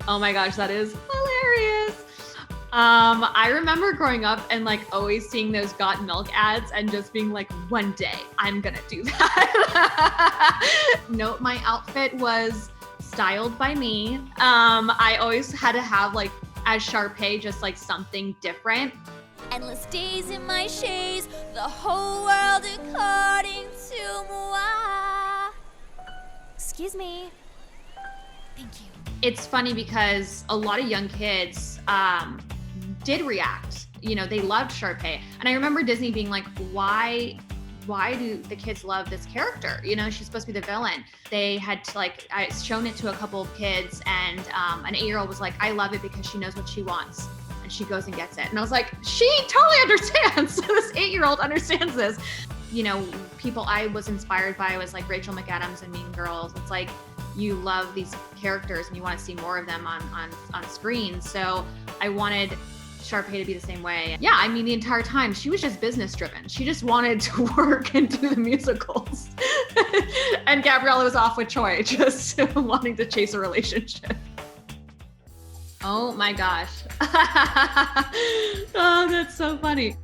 Oh my gosh, that is hilarious. I remember growing up and like always seeing those Got Milk ads and just being like, one day I'm gonna do that. Note my outfit was styled by me. I always had to have like, as Sharpay, just like something different. Endless days in my chaise, the whole world according to moi. Excuse me. Thank you. It's funny because a lot of young kids did react. You know, they loved Sharpay. And I remember Disney being like, why do the kids love this character? You know, she's supposed to be the villain. They had to like, I shown it to a couple of kids and an 8-year-old was like, I love it because she knows what she wants. And she goes and gets it. And I was like, she totally understands. This 8-year-old understands this. You know, people I was inspired by was like Rachel McAdams and Mean Girls. It's like, you love these characters and you want to see more of them on screen. So I wanted Sharpay to be the same way. Yeah, I mean, the entire time she was just business driven. She just wanted to work and do the musicals. And Gabriella was off with Choi, just wanting to chase a relationship. Oh my gosh. Oh, that's so funny.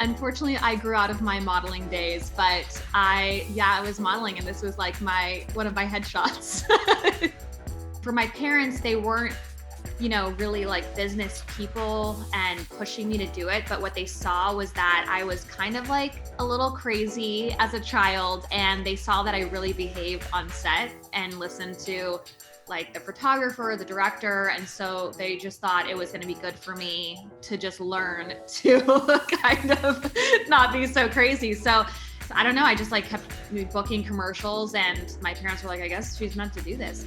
Unfortunately, I grew out of my modeling days, but I was modeling and this was like one of my headshots. For my parents, they weren't, you know, really like business people and pushing me to do it. But what they saw was that I was kind of like a little crazy as a child, and they saw that I really behaved on set and listened to like the photographer, the director. And so they just thought it was going to be good for me to just learn to kind of not be so crazy. So I don't know. I just like kept booking commercials and my parents were like, I guess she's meant to do this.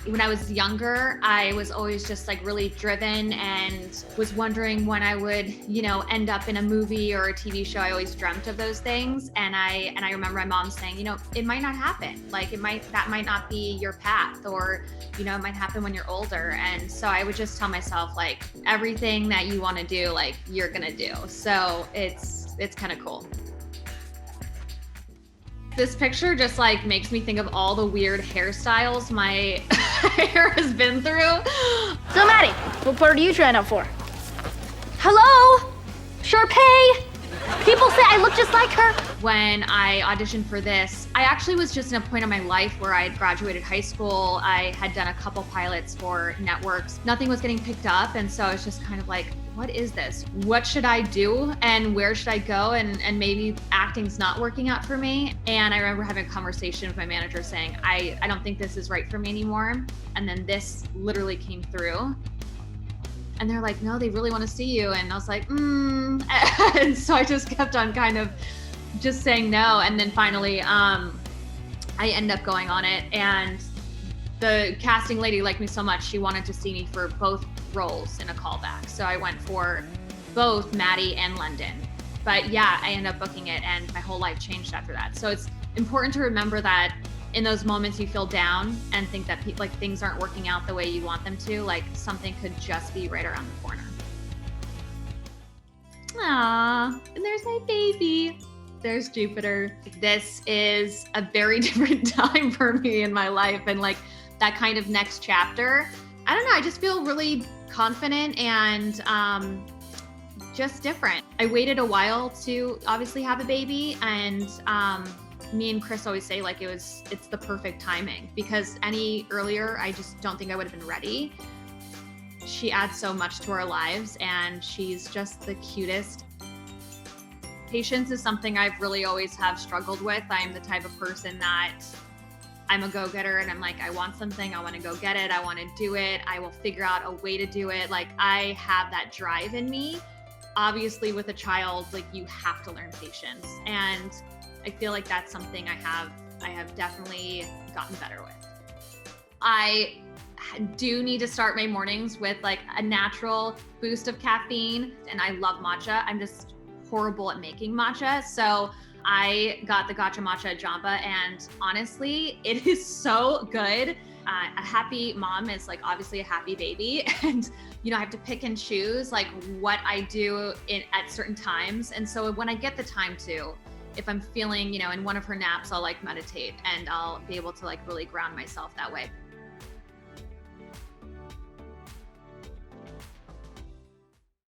When I was younger, I was always just like really driven and was wondering when I would, you know, end up in a movie or a TV show. I always dreamt of those things. And I remember my mom saying, you know, it might not happen. Like that might not be your path, or, you know, it might happen when you're older. And so I would just tell myself like everything that you want to do, like you're going to do. So it's kind of cool. This picture just like makes me think of all the weird hairstyles my hair has been through. So Maddie, what part are you trying out for? Hello? Sharpay? People say I look just like her. When I auditioned for this, I actually was just in a point in my life where I had graduated high school. I had done a couple pilots for networks. Nothing was getting picked up. And so I was just kind of like, what is this? What should I do? And where should I go? And maybe acting's not working out for me. And I remember having a conversation with my manager saying, I don't think this is right for me anymore. And then this literally came through. And they're like, no, they really want to see you. And I was like, And so I just kept on kind of just saying no. And then finally, I end up going on it. And the casting lady liked me so much, she wanted to see me for both roles in a callback. So I went for both Maddie and London. But yeah, I ended up booking it and my whole life changed after that. So it's important to remember that in those moments you feel down and think that like things aren't working out the way you want them to, like something could just be right around the corner. Aww, and there's my baby. There's Jupiter. This is a very different time for me in my life, and like that kind of next chapter. I don't know, I just feel really confident and just different. I waited a while to obviously have a baby, and me and Chris always say like it's the perfect timing, because any earlier, I just don't think I would have been ready. She adds so much to our lives and she's just the cutest. Patience is something I've really always have struggled with. I'm the type of person that I'm a go-getter and I'm like, I want something, I want to go get it, I want to do it, I will figure out a way to do it. Like I have that drive in me. Obviously with a child, like you have to learn patience. And I feel like that's something I have definitely gotten better with. I do need to start my mornings with like a natural boost of caffeine, and I love matcha. I'm just horrible at making matcha. So I got the Gotcha Matcha at Jamba, and honestly, it is so good. A happy mom is like obviously a happy baby, and you know I have to pick and choose like what I do at certain times. And so when I get the time to, if I'm feeling, you know, in one of her naps, I'll like meditate and I'll be able to like really ground myself that way.